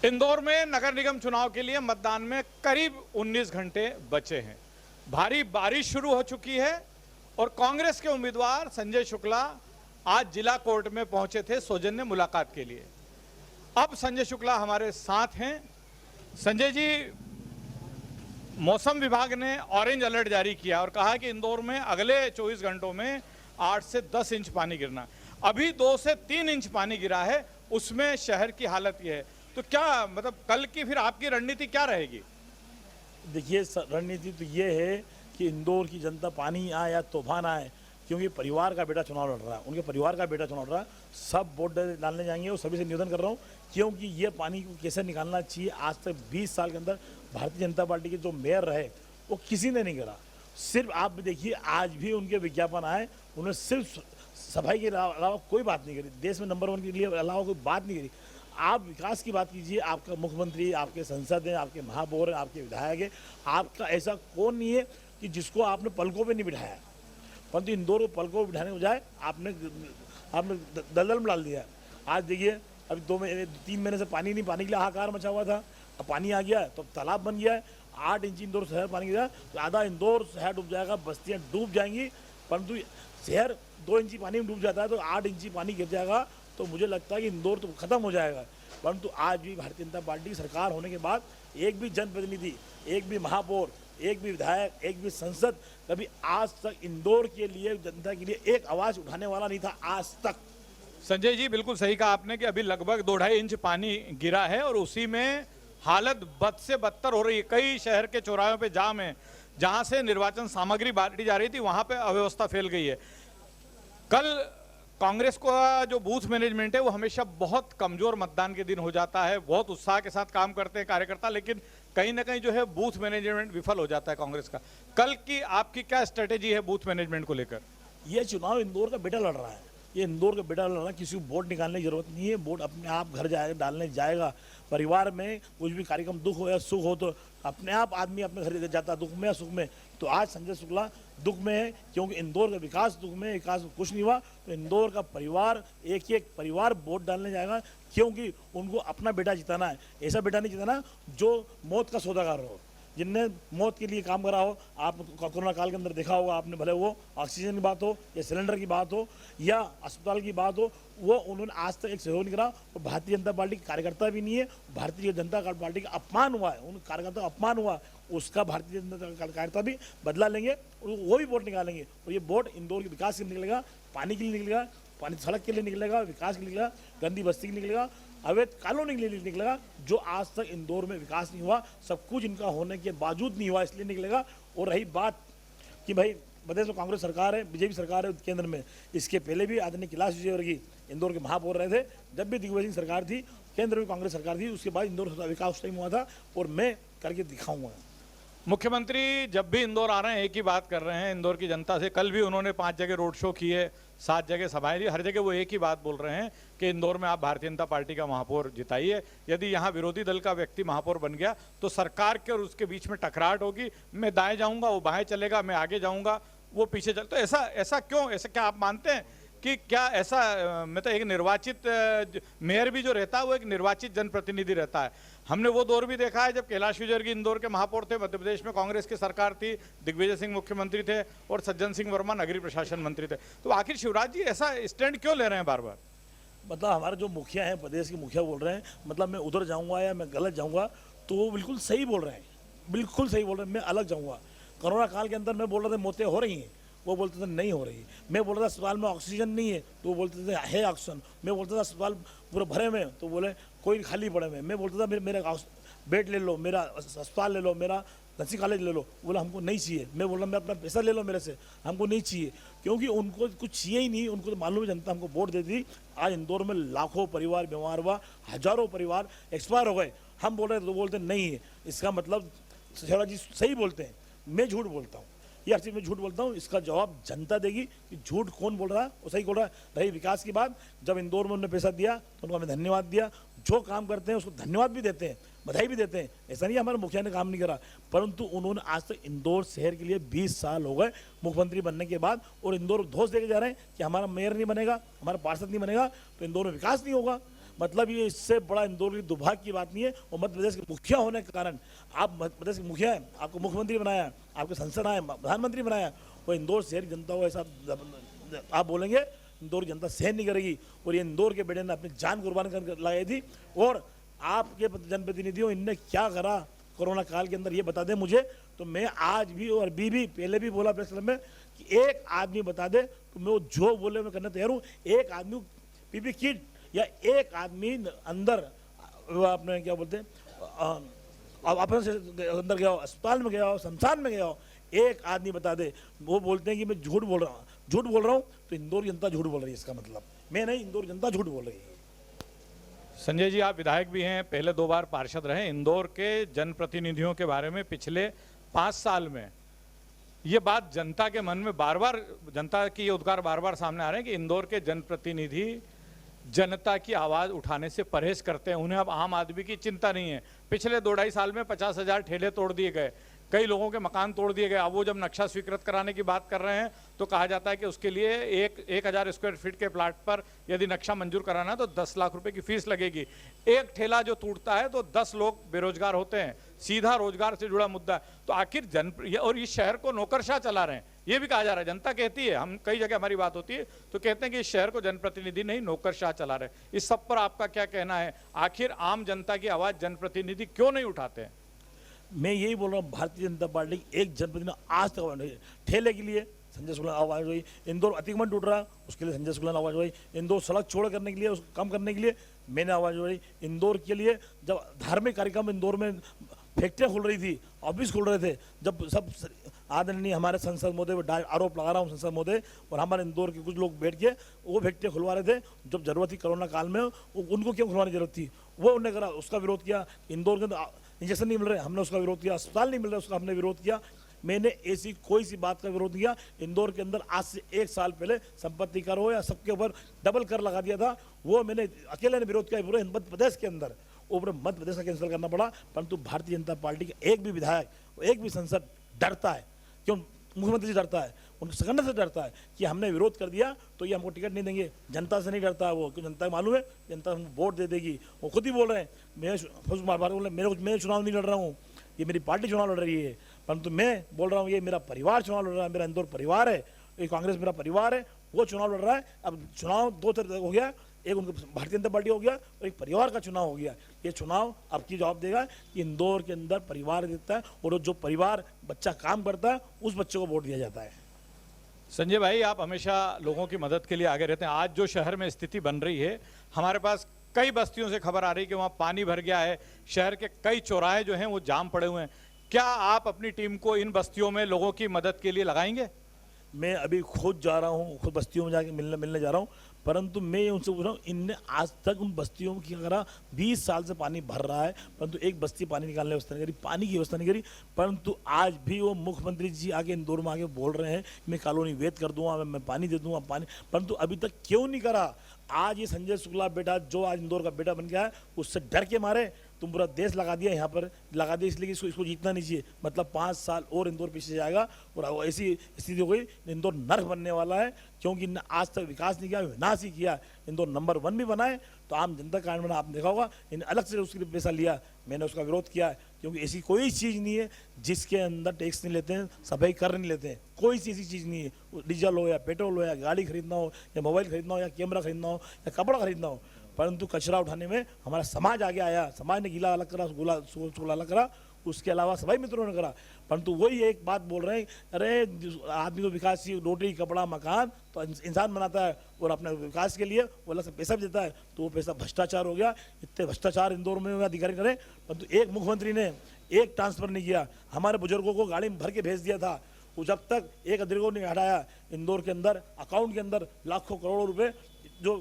इंदौर में नगर निगम चुनाव के लिए मतदान में करीब 19 घंटे बचे हैं। भारी बारिश शुरू हो चुकी है और कांग्रेस के उम्मीदवार संजय शुक्ला आज जिला कोर्ट में पहुंचे थे सौजन्य मुलाकात के लिए। अब संजय शुक्ला हमारे साथ हैं। संजय जी, मौसम विभाग ने ऑरेंज अलर्ट जारी किया और कहा कि इंदौर में अगले 24 घंटों में 8 से 10 इंच पानी गिरना। अभी 2 से 3 इंच पानी गिरा है, उसमें शहर की हालत यह है। तो क्या मतलब कल की फिर आपकी रणनीति क्या रहेगी? देखिए, रणनीति तो ये है कि इंदौर की जनता पानी आए या तूफान आए, क्योंकि परिवार का बेटा चुनाव लड़ रहा है, उनके परिवार का बेटा चुनाव लड़ रहा है, सब वोट डालने जाएंगे और सभी से निवेदन कर रहा हूँ, क्योंकि ये पानी को कैसे निकालना चाहिए। आज तक 20 साल के अंदर भारतीय जनता पार्टी के जो मेयर रहे वो किसी ने नहीं करा। सिर्फ आप भी देखिए, आज भी उनके विज्ञापन आए, उन्होंने सिर्फ सफाई के अलावा कोई बात नहीं करी, देश में नंबर 1 के लिए अलावा कोई बात नहीं करी। आप विकास की बात कीजिए, आपका मुख्यमंत्री, आपके संसद हैं, आपके महापौर हैं, आपके विधायक हैं, आपका ऐसा कौन नहीं है कि जिसको आपने पलकों पे नहीं बिठाया। परंतु इंदौर को पलकों पर बिठाने के बजाय आपने दलदल में डाल दिया। आज देखिए, अभी 3 महीने से पानी के लिए हाहाकार मचा हुआ था, अब पानी आ गया है तो तालाब बन गया है। 8 इंच इंदौर शहर पानी गिरा तो आधा इंदौर शहर डूब जाएगा, बस्तियाँ डूब जाएंगी। परंतु शहर 2 इंची पानी में डूब जाता है तो 8 इंची पानी गिर जाएगा, तो मुझे लगता है कि इंदौर तो खत्म हो जाएगा। परंतु आज भी भारतीय जनता पार्टी की सरकार होने के बाद एक भी जनप्रतिनिधि, एक भी महापौर, एक भी विधायक, एक भी संसद कभी आज तक इंदौर के लिए, जनता के लिए एक आवाज उठाने वाला नहीं था आज तक। संजय जी, बिल्कुल सही कहा आपने कि अभी लगभग 2-2.5 इंच पानी गिरा है और उसी में हालत बद से बदतर हो रही है। कई शहर के चौराहों पे जाम है, जहां से निर्वाचन सामग्री बांटी जा रही थी वहां पे अव्यवस्था फैल गई है। कल कांग्रेस का जो बूथ मैनेजमेंट है वो हमेशा बहुत कमजोर मतदान के दिन हो जाता है, बहुत उत्साह के साथ काम करते हैं कार्यकर्ता, लेकिन कहीं ना कहीं जो है बूथ मैनेजमेंट विफल हो जाता है कांग्रेस का। कल की आपकी क्या स्ट्रेटेजी है बूथ मैनेजमेंट को लेकर? यह चुनाव इंदौर का बेटा लड़ रहा है, ये इंदौर का बेटा लड़ रहा है, किसी को वोट निकालने की जरूरत नहीं है। वोट अपने आप घर जाएगा, डालने जाएगा। परिवार में कुछ भी कार्यक्रम दुख हो या सुख हो तो अपने आप आदमी अपने घर जाता है, दुख में या सुख में। तो आज संजय शुक्ला दुख में है, क्योंकि इंदौर का विकास दुख में, विकास में कुछ नहीं हुआ। तो इंदौर का परिवार, एक परिवार वोट डालने जाएगा, क्योंकि उनको अपना बेटा जिताना है। ऐसा बेटा नहीं जिताना जो मौत का सौदागर हो, जिनने मौत के लिए काम करा हो। आप कोरोना काल के अंदर देखा होगा आपने, भले वो ऑक्सीजन की बात हो या सिलेंडर की बात हो या अस्पताल की बात हो, वो उन्होंने आज तक एक सहयोग नहीं करा। और भारतीय जनता पार्टी के कार्यकर्ता भी नहीं है, भारतीय जनता पार्टी का अपमान हुआ है, उन कार्यकर्ता का अपमान हुआ, उसका भारतीय जनता कार्यकर्ता भी बदला लेंगे और वो भी वोट निकालेंगे। और ये वोट इंदौर के विकास के लिए निकलेगा, पानी के लिए निकलेगा, पानी सड़क के लिए निकलेगा, विकास के लिए निकलेगा, गंदी बस्ती के लिए निकलेगा, अवैध कॉलोनी के लिए निकलेगा। जो आज तक इंदौर में विकास नहीं हुआ, सब कुछ इनका होने के बावजूद नहीं हुआ, इसलिए निकलेगा। और रही बात कि भाई प्रदेश में कांग्रेस सरकार है, बीजेपी सरकार है केंद्र में, इसके पहले भी आदरणीय कैलाश विजयवर्गीय इंदौर के महापौर रहे थे। जब भी दिग्विजय सिंह सरकार थी, केंद्र में कांग्रेस सरकार थी, उसके बाद इंदौर का विकास उस टाइम हुआ था और मैं करके दिखाऊंगा। मुख्यमंत्री जब भी इंदौर आ रहे हैं एक ही बात कर रहे हैं इंदौर की जनता से। कल भी उन्होंने 5 जगह रोड शो किए, 7 जगह सभाएं दी, हर जगह वो एक ही बात बोल रहे हैं कि इंदौर में आप भारतीय जनता पार्टी का महापौर जिताइए। यदि यहाँ विरोधी दल का व्यक्ति महापौर बन गया तो सरकार के और उसके बीच में टकराहट होगी। मैं दाएं जाऊंगा, वो बाएं चलेगा, मैं आगे जाऊंगा, वो पीछे चल। तो ऐसा क्यों? ऐसा क्या आप मानते हैं कि क्या ऐसा मतलब एक निर्वाचित मेयर भी जो रहता है वो एक निर्वाचित जनप्रतिनिधि रहता है? हमने वो दौर भी देखा है जब कैलाश विजयवर्गीय इंदौर के महापौर थे, मध्य प्रदेश में कांग्रेस की सरकार थी, दिग्विजय सिंह मुख्यमंत्री थे और सज्जन सिंह वर्मा नगरीय प्रशासन मंत्री थे। तो आखिर शिवराज जी ऐसा स्टैंड क्यों ले रहे हैं बार बार? मतलब हमारे जो मुखिया हैं, प्रदेश के मुखिया बोल रहे हैं, मतलब मैं उधर जाऊंगा या मैं गलत जाऊंगा, तो वो बिल्कुल सही बोल रहे हैं, बिल्कुल सही बोल रहे हैं। मैं अलग जाऊंगा। कोरोना काल के अंदर मैं बोल रहा था मौतें हो रही हैं, वो बोलते थे नहीं हो रही। मैं बोल रहा था अस्पताल में ऑक्सीजन नहीं है, तो वो बोलते थे है ऑक्सीजन। मैं बोलता था अस्पताल पूरे भरे में, तो बोले कोई खाली पड़े में। मैं बोलता था मेरा बेड ले लो, मेरा अस्पताल ले लो, मेरा नर्सिंग कॉलेज ले लो, बोला हमको नहीं चाहिए। मैं बोल रहा मैं अपना पैसा ले लो मेरे से, हमको नहीं चाहिए, क्योंकि उनको कुछ चाहिए ही नहीं। उनको तो मालूम है जनता हमको वोट देती। आज इंदौर में लाखों परिवार बीमार हुआ, हजारों परिवार एक्सपायर हो गए। हम बोल रहे तो बोलते नहीं है। इसका मतलब शिवराज जी सही बोलते हैं, मैं झूठ बोलता हूँ। ये हर चीज़ में झूठ बोलता हूँ, इसका जवाब जनता देगी कि झूठ कौन बोल रहा है, वो सही बोल रहा है। रही विकास की बात, जब इंदौर में उन्होंने पैसा दिया तो उनको हमें धन्यवाद दिया। जो काम करते हैं उसको धन्यवाद भी देते हैं, बधाई भी देते हैं। ऐसा नहीं हमारे मुखिया ने काम नहीं करा, परंतु उन्होंने आज तक इंदौर शहर के लिए 20 साल हो गए मुख्यमंत्री बनने के बाद, और इंदौर धोस देके जा रहे हैं कि हमारा मेयर नहीं बनेगा, हमारा पार्षद नहीं बनेगा तो इंदौर में विकास नहीं होगा। मतलब ये इससे बड़ा इंदौर की दुर्भाग्य की बात नहीं है। और मध्य प्रदेश के मुखिया होने के कारण, आप मध्य प्रदेश के मुखिया हैं, आपको मुख्यमंत्री बनाया, आपके संसद आए, प्रधानमंत्री बनाया, वो इंदौर शहर की जनता को ऐसा आप बोलेंगे, इंदौर की जनता सहन नहीं करेगी। और ये इंदौर के बेटे ने अपनी जान कुर्बान कर लगाई थी। और आपके जनप्रतिनिधियों, इनने क्या करा कोरोना काल के अंदर, ये बता दें मुझे। तो मैं आज भी और अभी भी, पहले भी बोला प्रेस क्लब में कि एक आदमी बता दे तो मैं वो जो बोले मैं करने तैयार हूँ। एक आदमी पीपी किट या एक आदमी अंदर आपने क्या बोलते हैं अपने से अंदर गया हो, अस्पताल में गया हो, शमशान में गया हो, एक आदमी बता दे। वो बोलते हैं कि मैं झूठ बोल रहा हूँ, तो इंदौर की जनता झूठ बोल रही है। इसका मतलब मैं नहीं, इंदौर की जनता झूठ बोल रही है। संजय जी, आप विधायक भी हैं, पहले 2 बार पार्षद रहे। इंदौर के जनप्रतिनिधियों के बारे में पिछले 5 साल में ये बात जनता के मन में बार बार, जनता की ये उद्गार बार बार सामने आ रहे हैं कि इंदौर के जनप्रतिनिधि जनता की आवाज़ उठाने से परहेज करते हैं। उन्हें अब आम आदमी की चिंता नहीं है। पिछले 2-2.5 साल में 50,000 ठेले तोड़ दिए गए, कई लोगों के मकान तोड़ दिए गए। अब वो जब नक्शा स्वीकृत कराने की बात कर रहे हैं तो कहा जाता है कि उसके लिए 1,000 स्क्वायर फीट के प्लाट पर यदि नक्शा मंजूर कराना है तो 10 लाख रुपए की फीस लगेगी। एक ठेला जो टूटता है तो 10 लोग बेरोजगार होते हैं। सीधा रोजगार से जुड़ा मुद्दा है। तो आखिर और इस शहर को नौकरशाह चला रहे हैं, ये भी कहा जा रहा है। जनता कहती है, हम कई जगह हमारी बात होती है तो कहते हैं कि इस शहर को जनप्रतिनिधि नहीं नौकरशाह चला रहे हैं। इस सब पर आपका क्या कहना है? आखिर आम जनता की आवाज़ जनप्रतिनिधि क्यों नहीं उठाते हैं? मैं यही बोल रहा हूँ, भारतीय जनता पार्टी की एक जनप्रतिनिधि आज तक आवाज नहीं। ठेले के लिए संजय शुक्ला आवाज हुई, इंदौर अतिक्रमण टूट रहा है उसके लिए संजय शुक्ला ने आवाज हुई, इंदौर सड़क चौड़ा करने के लिए, उसको कम करने के लिए मैंने आवाज हुई, इंदौर के लिए जब धार्मिक कार्यक्रम इंदौर में फैक्ट्रियाँ खुल रही थी, ऑफिस खुल रहे थे, जब सब आदरणीय हमारे संसद महोदय, आरोप लगा रहा हूँ संसद महोदय और हमारे इंदौर के कुछ लोग बैठ के वो फैक्ट्रियाँ खुलवा रहे थे जब जरूरत थी कोरोना काल में, उनको क्यों खुलवाने की जरूरत थी? वो उन्होंने करा, उसका विरोध किया। इंदौर के अंदर इंजेक्शन नहीं मिल रहे, हमने उसका विरोध किया। अस्पताल नहीं मिल रहा, उसका हमने विरोध किया। मैंने ऐसी कोई सी बात का विरोध किया। इंदौर के अंदर आज से 1 साल पहले संपत्ति कर हो या सबके ऊपर डबल कर लगा दिया था, वो मैंने अकेले ने विरोध किया पूरे मध्य प्रदेश के अंदर। ऊपर मध्य प्रदेश का कैंसिल करना पड़ा, परंतु भारतीय जनता पार्टी के एक भी विधायक, एक भी सांसद डरता है। क्यों? मुख्यमंत्री जी डरता है, उनके संगठन से डरता है कि हमने विरोध कर दिया तो ये हमको टिकट नहीं देंगे। जनता से नहीं डरता है वो, क्यों? जनता को मालूम है जनता हमको वोट दे देगी। वो खुद ही बोल रहे हैं, मैं चुनाव नहीं लड़ रहा हूँ, ये मेरी पार्टी चुनाव लड़ रही है। परंतु मैं बोल रहा हूँ ये मेरा परिवार चुनाव लड़ रहा है, मेरा इंदौर परिवार है, ये कांग्रेस मेरा परिवार है, वो चुनाव लड़ रहा है। अब चुनाव 2 तरह हो गया, एक उनका भारतीय जनता पार्टी हो गया और एक परिवार का चुनाव हो गया। ये चुनाव आपकी जवाब देगा कि इंदौर के अंदर परिवार देता है और जो परिवार बच्चा काम करता है उस बच्चे को वोट दिया जाता है। संजय भाई, आप हमेशा लोगों की मदद के लिए आगे रहते हैं। आज जो शहर में स्थिति बन रही है, हमारे पास कई बस्तियों से खबर आ रही है कि वहाँ पानी भर गया है, शहर के कई चौराहे जो हैं वो जाम पड़े हुए हैं। क्या आप अपनी टीम को इन बस्तियों में लोगों की मदद के लिए लगाएंगे? मैं अभी खुद जा रहा हूँ, खुद बस्तियों में जाके मिलने जा रहा हूँ, परंतु मैं उनसे पूछ रहा हूँ, इनने आज तक उन बस्तियों की अगर 20 साल से पानी भर रहा है, परंतु एक बस्ती पानी निकालने की व्यवस्था नहीं करी, पानी की व्यवस्था नहीं करी। परंतु आज भी वो मुख्यमंत्री जी आगे इंदौर में आके बोल रहे हैं मैं कॉलोनी वेद कर दूंगा, मैं पानी दे दूंगा पानी, परंतु अभी तक क्यों नहीं करा? आज ये संजय शुक्ला बेटा जो आज इंदौर का बेटा बन गया है, उससे डर के मारे तुम पूरा देश लगा दिया यहाँ पर, लगा दिया इसलिए कि इसको जीतना नहीं चाहिए। मतलब 5 साल और इंदौर पीछे जाएगा और ऐसी स्थिति हो गई, इंदौर नर्क बनने वाला है, क्योंकि इन्हें आज तक विकास नहीं किया, विनाश ही किया। इंदौर नंबर 1 भी बनाए तो आम जनता कांड बना, आपने देखा होगा, इन्हें अलग से उसके लिए पैसा लिया, मैंने उसका विरोध किया है, क्योंकि ऐसी कोई चीज़ नहीं है जिसके अंदर टैक्स नहीं लेते हैं, सफाई कर नहीं लेते हैं, कोई सी ऐसी चीज़ नहीं है। डीजल हो या पेट्रोल हो या गाड़ी खरीदना हो या मोबाइल खरीदना हो या कैमरा खरीदना हो या कपड़ा खरीदना हो, परंतु कचरा उठाने में हमारा समाज आगे आया। समाज ने गीला अलग करा, सूखा अलग करा, उसके अलावा सभी मित्रों ने करा। परंतु वही एक बात बोल रहे हैं, अरे आदमी को विकास की रोटी कपड़ा मकान तो इंसान बनाता है और अपने विकास के लिए वो अलग से पैसा भी देता है, तो वो पैसा भ्रष्टाचार हो गया। इतने भ्रष्टाचार इंदौर में अधिकारी करें, परंतु एक मुख्यमंत्री ने एक ट्रांसफर नहीं किया। हमारे बुजुर्गों को गाड़ी में भर के भेज दिया था, वो जब तक एक अधिकारी को नहीं हटाया, इंदौर के अंदर अकाउंट के अंदर लाखों करोड़ों रुपए जो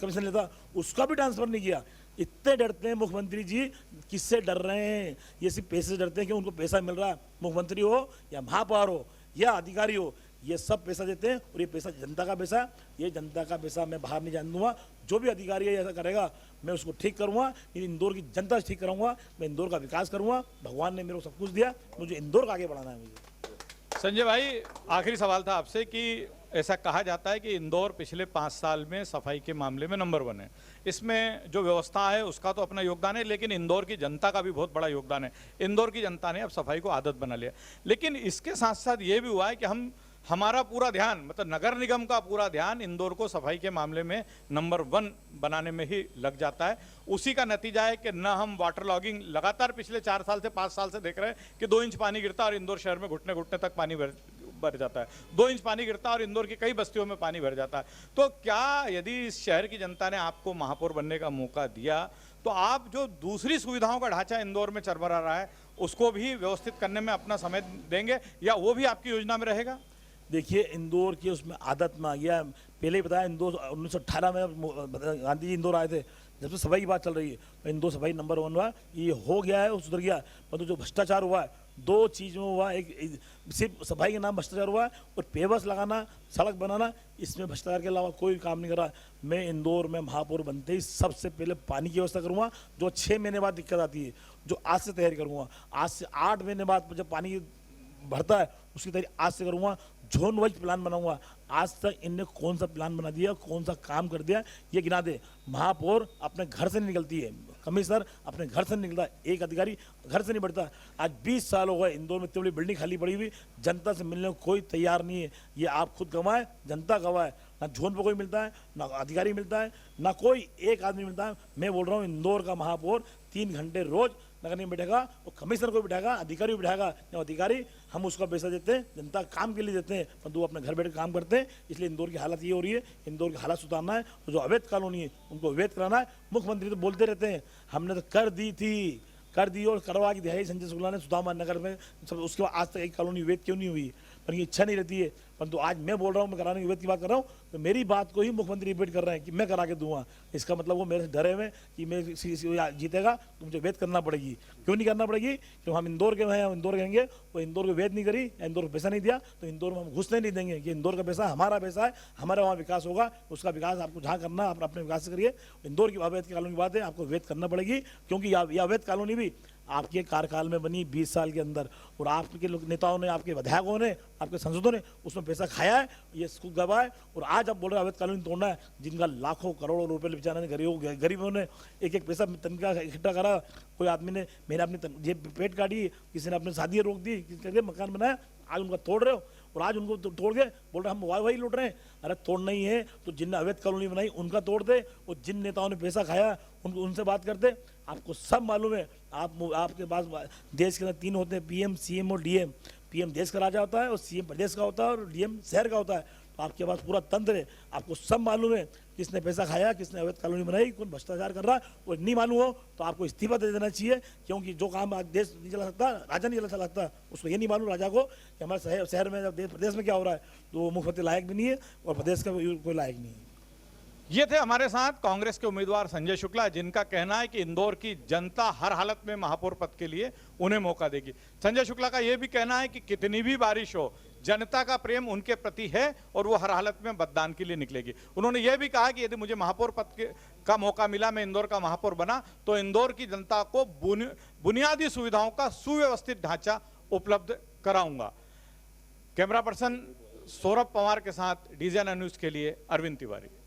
कमीशन लेता उसका भी ट्रांसफर नहीं किया। इतने डरते हैं मुख्यमंत्री जी, किससे डर रहे हैं? ये सिर्फ पैसे से डरते हैं कि उनको पैसा मिल रहा है, मुख्यमंत्री हो या महापौर हो या अधिकारी हो, ये सब पैसा देते हैं और ये पैसा जनता का पैसा, ये जनता का पैसा मैं बाहर नहीं जाने दूंगा। जो भी अधिकारी है ऐसा करेगा मैं उसको ठीक करूंगा, इंदौर की जनता से ठीक करूंगा, मैं इंदौर का विकास करूंगा। भगवान ने मेरे को सब कुछ दिया, मुझे इंदौर का आगे बढ़ाना है। मुझे संजय भाई, आखिरी सवाल था आपसे कि ऐसा कहा जाता है कि इंदौर पिछले 5 साल में सफाई के मामले में नंबर 1 है। इसमें जो व्यवस्था है उसका तो अपना योगदान है, लेकिन इंदौर की जनता का भी बहुत बड़ा योगदान है। इंदौर की जनता ने अब सफाई को आदत बना लिया। लेकिन इसके साथ साथ ये भी हुआ है कि हमारा पूरा ध्यान, मतलब नगर निगम का पूरा ध्यान इंदौर को सफाई के मामले में नंबर 1 बनाने में ही लग जाता है। उसी का नतीजा है कि न हम वाटर लॉगिंग लगातार पिछले 4 साल से 5 साल से देख रहे हैं कि 2 इंच पानी गिरता है और इंदौर शहर में घुटने घुटने तक पानी भर जाता है। 2 इंच पानी गिरता है और इंदौर की कई बस्तियों में पानी भर जाता है। तो क्या यदि इस शहर की जनता ने आपको महापौर बनने का मौका दिया तो आप जो दूसरी सुविधाओं का ढांचा इंदौर में चरमरा रहा है उसको भी व्यवस्थित करने में अपना समय देंगे, या वो भी आपकी योजना में रहेगा? देखिए, इंदौर की उसमें आदत में आ गया। पहले ही बताया, इंदौर 1918 में गांधी जी इंदौर आए थे, जब से सफाई की बात चल रही है। इंदौर सफाई नंबर 1 हुआ, ये हो गया है, सुधर गया। परंतु जो भ्रष्टाचार हुआ है 2 चीज़ में हुआ, एक सिर्फ सफाई के नाम भ्रष्टाचार हुआ है और पेवर्स लगाना, सड़क बनाना, इसमें भ्रष्टाचार के अलावा कोई काम नहीं कर रहा। मैं इंदौर में महापौर बनते ही सबसे पहले पानी की व्यवस्था करूँगा, जो 6 महीने बाद दिक्कत आती है, जो आज से तैयारी करूँगा। आज से 8 महीने बाद जब पानी बढ़ता है उसकी तैयारी आज से करूँगा। जोन वाइज प्लान बनाऊंगा। आज तक इनने कौन सा प्लान बना दिया, कौन सा काम कर दिया, ये गिना दे। महापौर अपने घर से नहीं निकलती है, कमिश्नर अपने घर से नहीं निकलता, एक अधिकारी घर से नहीं बढ़ता। आज 20 साल हो गए इंदौर में इतनी बड़ी बिल्डिंग खाली पड़ी हुई, जनता से मिलने को कोई तैयार नहीं है। ये आप खुद गंवाए, जनता गंवाए। ना जोन पर कोई मिलता है, ना अधिकारी मिलता है, ना कोई एक आदमी मिलता है। मैं बोल रहा हूँ, इंदौर का महापौर 3 घंटे रोज नगर निगम बैठेगा और कमिश्नर को बिठाएगा, अधिकारी को बिठाएगा। अधिकारी हम उसका पैसा देते हैं, जनता काम के लिए देते हैं, परंतु वो अपने घर बैठ काम करते हैं। इसलिए इंदौर की हालत ये हो रही है। इंदौर की हालत सुधारना है, तो जो अवैध कॉलोनी है उनको अवैध कराना है। मुख्यमंत्री तो बोलते रहते हैं हमने तो कर दी थी, कर दी और करवा की दिहाई संजय शुक्ला ने सुदामा नगर में सब। उसके बाद आज तक एक कॉलोनी अवैध क्यों नहीं हुई? पर ये इच्छा नहीं रहती है। परंतु आज मैं बोल रहा हूँ, मैं कराने की अवैध की बात कर रहा हूँ, तो मेरी बात को ही मुख्यमंत्री रिपीट कर रहे हैं कि मैं करा के दूंगा। इसका मतलब वो मेरे से डरे हुए कि मैं जीतेगा तो मुझे अवैध करना पड़ेगी। क्यों नहीं करना पड़ेगी? क्यों हम इंदौर के हैं, हम इंदौर कहेंगे। वो इंदौर को अवैध नहीं करी, इंदौर को पैसा नहीं दिया, तो इंदौर में हम घुसने नहीं देंगे कि इंदौर का पैसा हमारा पैसा है, हमारा वहाँ विकास होगा। उसका विकास आपको जहाँ करना आप अपने विकास से करिए। इंदौर की अवैध की कॉलोनी की बात है, आपको अवैध करना पड़ेगी, क्योंकि यह अवैध कॉलोनी भी आपके कार्यकाल में बनी 20 साल के अंदर, और आपके लोग नेताओं ने, आपके विधायकों ने, आपके सांसदों ने उसमें पैसा खाया है, ये इसको गवा है। और आज आप बोल रहे हैं अवैध कॉलोनी तोड़ना है, जिनका लाखों करोड़ों रुपए बेचारे गरीबों ने एक पैसा तनख्वाह इकट्ठा करा। कोई आदमी ने, मैंने अपनी जेब पेट काटी, किसी ने अपनी शादी रोक दी, किसी करके मकान बनाया, आज उनका तोड़ रहे हो। और आज उनको तोड़ के बोल रहे हम वही लूट रहे हैं। अरे तोड़ना ही है तो जिनने अवैध कॉलोनी बनाई उनका तोड़ दे, और जिन नेताओं ने पैसा खाया उनसे बात करते। आपको सब मालूम है, आपके पास देश के अंदर 3 होते हैं, PM, CM और DM। PM देश का राजा होता है और CM प्रदेश का होता है और DM शहर का होता है। तो आपके पास पूरा तंत्र है, आपको सब मालूम है किसने पैसा खाया, किसने अवैध कॉलोनी बनाई, कौन भ्रष्टाचार कर रहा है। और नहीं मालूम हो तो आपको इस्तीफा दे देना चाहिए, क्योंकि जो काम आज देश नहीं चला सकता, राजा नहीं चला सकता, उसको ये नहीं मालूम राजा को कि हमारे शहर में, जब प्रदेश में क्या हो रहा है, तो मुख्यमंत्री लायक भी नहीं है और प्रदेश का कोई लायक नहीं है। ये थे हमारे साथ कांग्रेस के उम्मीदवार संजय शुक्ला, जिनका कहना है कि इंदौर की जनता हर हालत में महापौर पद के लिए उन्हें मौका देगी। संजय शुक्ला का यह भी कहना है कि कितनी भी बारिश हो, जनता का प्रेम उनके प्रति है और वो हर हालत में मतदान के लिए निकलेगी। उन्होंने यह भी कहा कि यदि मुझे महापौर पद का मौका मिला, मैं इंदौर का महापौर बना, तो इंदौर की जनता को बुनियादी सुविधाओं का सुव्यवस्थित ढांचा उपलब्ध कराऊंगा। कैमरा पर्सन सौरभ पवार के साथ DGN न्यूज के लिए अरविंद तिवारी।